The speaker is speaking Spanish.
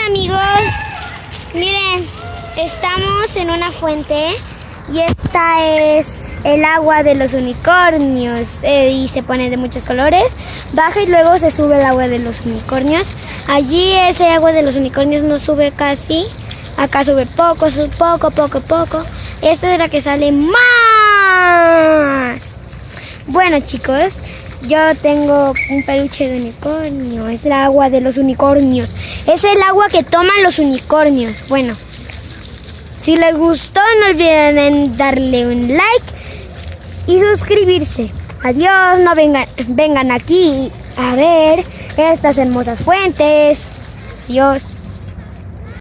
amigos, miren, estamos en una fuente y esta es el agua de los unicornios y se pone de muchos colores, baja y luego se sube el agua de los unicornios. Allí ese agua de los unicornios no sube casi, acá sube poco. Esta es la que sale más. Bueno chicos, yo tengo un peluche de unicornio, es el agua de los unicornios, es el agua que toman los unicornios. Bueno, si les gustó no olviden en darle un like y suscribirse. Adiós, no vengan aquí a ver estas hermosas fuentes. Adiós.